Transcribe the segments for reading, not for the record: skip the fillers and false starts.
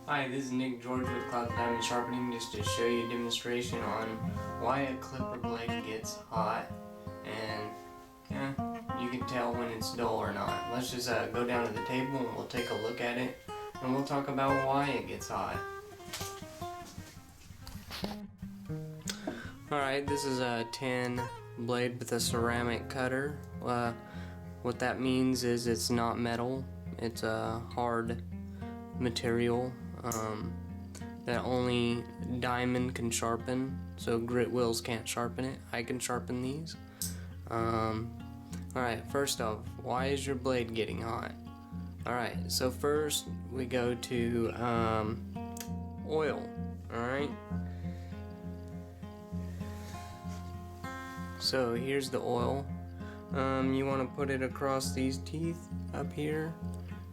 Hi, this is Nick George with Cloud Diamond Sharpening, just to show you a demonstration on why a clipper blade gets hot, and you can tell when it's dull or not. Let's just go down to the table and we'll take a look at it, and we'll talk about why it gets hot. Alright, this is a tin blade with a ceramic cutter. What that means is it's not metal, it's a hard material that only diamond can sharpen, so grit wheels can't sharpen it. I can sharpen these. Alright, first off, why is your blade getting hot? Alright, so first we go to oil. Alright, so here's the oil. You want to put it across these teeth up here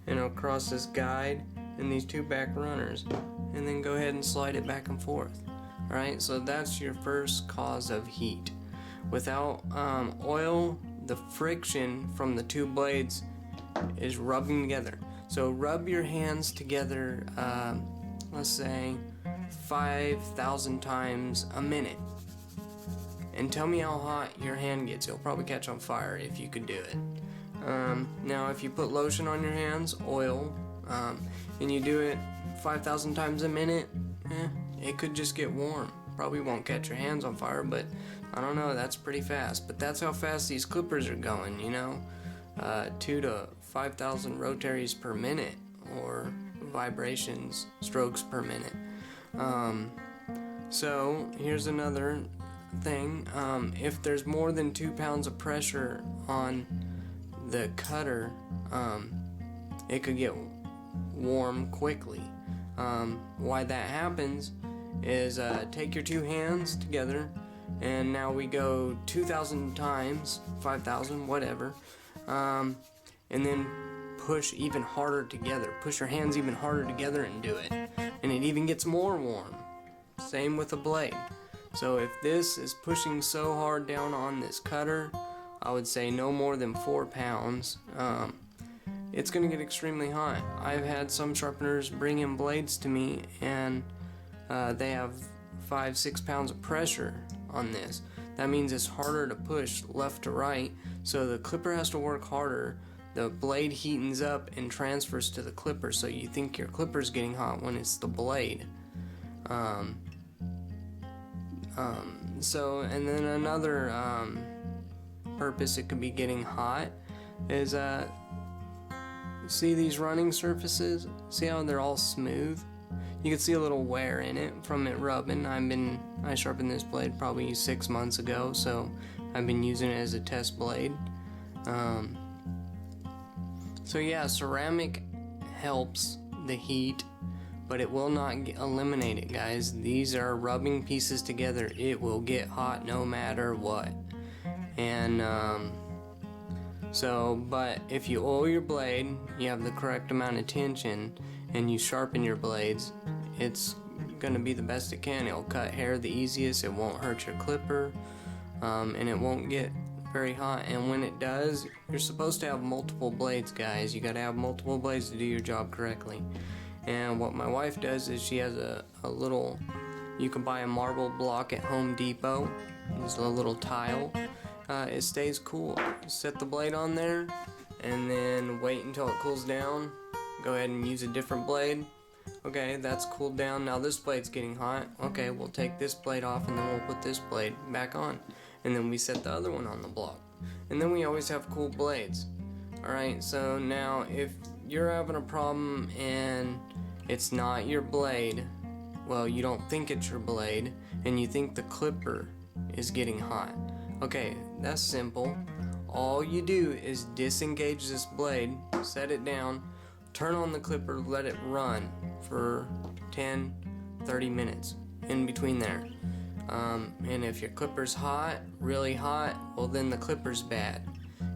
and across this guide and these two back runners, and then go ahead and slide it back and forth. Alright, so that's your first cause of heat. Without oil, the friction from the two blades is rubbing together. So rub your hands together, let's say 5,000 times a minute, and tell me how hot your hand gets. It'll probably catch on fire if you could do it. Now if you put lotion on your hands, oil, and you do it 5,000 times a minute, it could just get warm. Probably won't catch your hands on fire, but I don't know, that's pretty fast. But that's how fast these clippers are going, you know, 2 to 5,000 rotaries per minute, or vibrations, strokes per minute. So here's another thing. If there's more than 2 pounds of pressure on the cutter, it could get warm quickly. Why that happens is take your two hands together, and now we go 2,000 times, 5,000, whatever, and then push even harder together. Push your hands even harder together and do it, and it even gets more warm. Same with the blade. So if this is pushing so hard down on this cutter, I would say no more than 4 pounds. It's going to get extremely hot. I've had some sharpeners bring in blades to me, and they have 5-6 pounds of pressure on this. That means it's harder to push left to right, so the clipper has to work harder. The blade heatens up and transfers to the clipper, so you think your clipper's getting hot when it's the blade. So, and then another purpose it could be getting hot is see these running surfaces? See how they're all smooth? You can see a little wear in it from it rubbing. I sharpened this blade probably 6 months ago, so I've been using it as a test blade. So yeah, ceramic helps the heat, but it will not eliminate it, guys. These are rubbing pieces together. It will get hot no matter what. And but if you oil your blade, you have the correct amount of tension, and you sharpen your blades, it's gonna be the best it can. It'll cut hair the easiest, it won't hurt your clipper, and it won't get very hot. And when it does, you're supposed to have multiple blades, guys. You gotta have multiple blades to do your job correctly. And what my wife does is she has a little, you can buy a marble block at Home Depot. There's a little tile. It stays cool. Set the blade on there, and then wait until it cools down. Go ahead and use a different blade. Okay, that's cooled down. Now this blade's getting hot. Okay, we'll take this blade off, and then we'll put this blade back on. And then we set the other one on the block. And then we always have cool blades. Alright, so now if you're having a problem and it's not your blade, well, you don't think it's your blade, and you think the clipper is getting hot. Okay, that's simple. All you do is disengage this blade, set it down, turn on the clipper, let it run for 10-30 minutes in between there. And if your clipper's hot, really hot, well then the clipper's bad.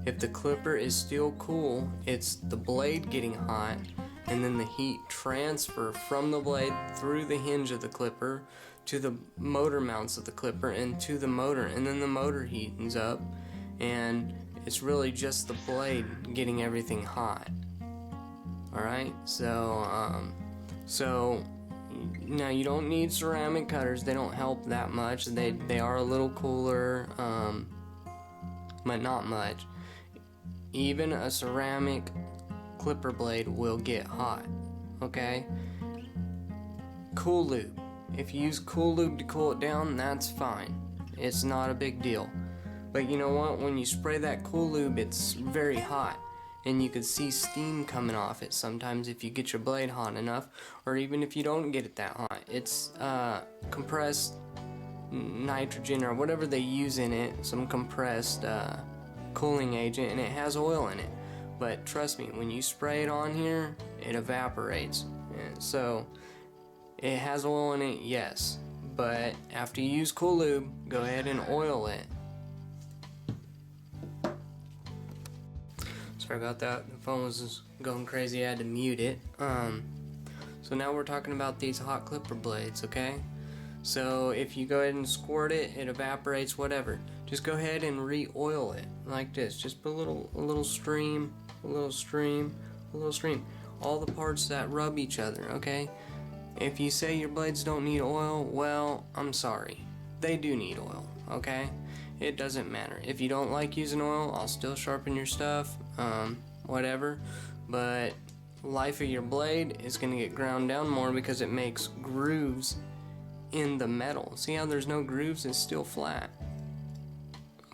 If the clipper is still cool, it's the blade getting hot, and then the heat transfer from the blade through the hinge of the clipper to the motor mounts of the clipper and to the motor, and then the motor heatens up, and it's really just the blade getting everything hot. Alright, so So now you don't need ceramic cutters. They don't help that much. They are a little cooler, but not much. Even a ceramic clipper blade will get hot, okay? Cool lube. If you use cool lube to cool it down, that's fine. It's not a big deal. But you know what? When you spray that cool lube, it's very hot, and you can see steam coming off it sometimes if you get your blade hot enough, or even if you don't get it that hot. It's compressed nitrogen or whatever they use in it, some compressed cooling agent, and it has oil in it. But trust me, when you spray it on here, it evaporates. And so it has oil in it, yes, but after you use cool lube, go ahead and oil it. Sorry about that, the phone was just going crazy, I had to mute it. So now we're talking about these hot clipper blades, okay? So if you go ahead and squirt it, it evaporates, whatever. Just go ahead and re-oil it like this. Just put a little stream, a little stream, a little stream. All the parts that rub each other, okay? If you say your blades don't need oil, well, I'm sorry. They do need oil, okay? It doesn't matter. If you don't like using oil, I'll still sharpen your stuff, whatever. But life of your blade is going to get ground down more because it makes grooves in the metal. See how there's no grooves? It's still flat.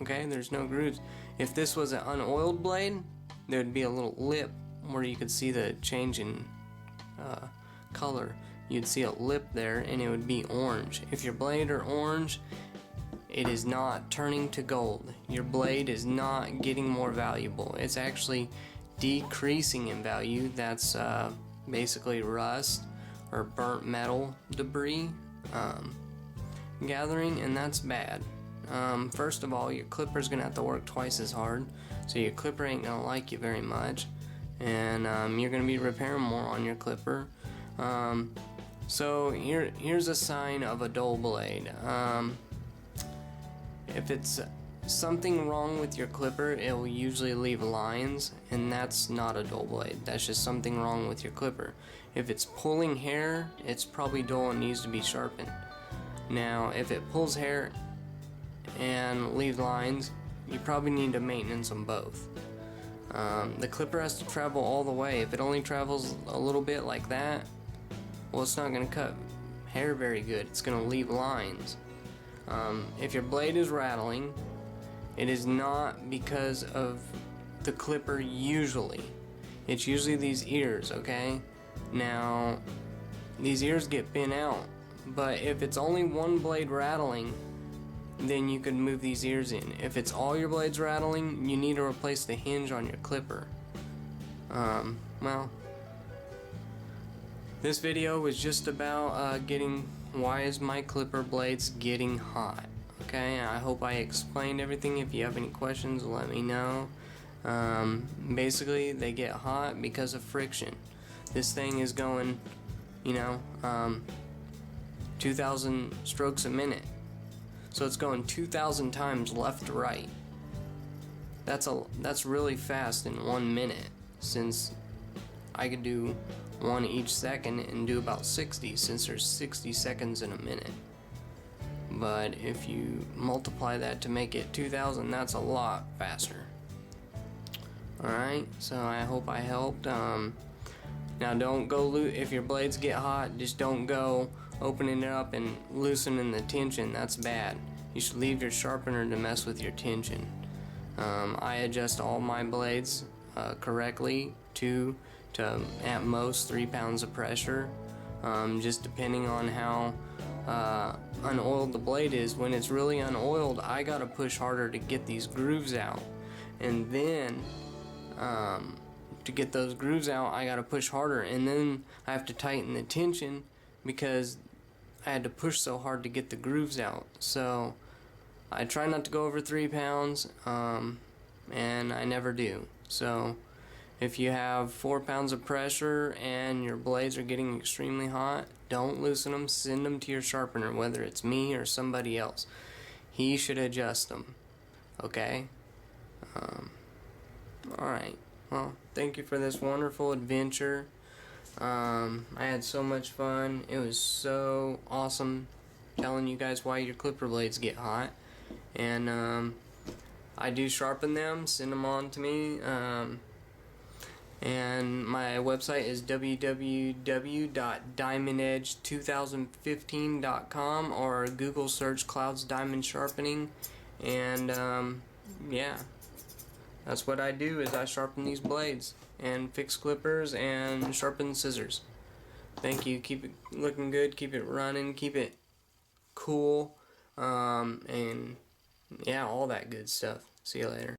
Okay, there's no grooves. If this was an unoiled blade, there'd be a little lip where you could see the change in color. You'd see a lip there and it would be orange. If your blade are orange, it is not turning to gold. Your blade is not getting more valuable. It's actually decreasing in value. That's basically rust or burnt metal debris gathering, and that's bad. First of all, your clipper's gonna have to work twice as hard, so your clipper ain't gonna like you very much, and you're gonna be repairing more on your clipper. So here's a sign of a dull blade. If it's something wrong with your clipper, it will usually leave lines, and that's not a dull blade. That's just something wrong with your clipper. If it's pulling hair, it's probably dull and needs to be sharpened. Now, if it pulls hair and leaves lines, you probably need to maintenance them both. The clipper has to travel all the way. If it only travels a little bit like that, well, it's not going to cut hair very good. It's going to leave lines. If your blade is rattling, it is not because of the clipper usually. It's usually these ears, okay? Now, these ears get bent out, but if it's only one blade rattling, then you can move these ears in. If it's all your blades rattling, you need to replace the hinge on your clipper. Well, this video was just about why is my clipper blades getting hot. Okay, I hope I explained everything. If you have any questions, let me know. Basically, they get hot because of friction. This thing is going, 2,000 strokes a minute. So it's going 2,000 times left to right. That's really fast in 1 minute, since I could do one each second and do about 60, since there's 60 seconds in a minute. But if you multiply that to make it 2,000, that's a lot faster. Alright, so I hope I helped. Now don't go if your blades get hot, just don't go opening it up and loosening the tension. That's bad. You should leave your sharpener to mess with your tension. I adjust all my blades correctly to at most 3 pounds of pressure, just depending on how unoiled the blade is. When it's really unoiled, I gotta push harder to get these grooves out, and then to get those grooves out, I gotta push harder, and then I have to tighten the tension because I had to push so hard to get the grooves out. So I try not to go over 3 pounds, and I never do. So if you have 4 pounds of pressure and your blades are getting extremely hot, don't loosen them. Send them to your sharpener, whether it's me or somebody else. He should adjust them. Okay? Alright. Well, thank you for this wonderful adventure. I had so much fun. It was so awesome telling you guys why your clipper blades get hot. And I do sharpen them, send them on to me. And my website is www.diamondedge2015.com, or Google search Clouds Diamond Sharpening. And yeah, that's what I do, is I sharpen these blades and fix clippers and sharpen scissors. Thank you. Keep it looking good, keep it running, keep it cool, and yeah, all that good stuff. See you later.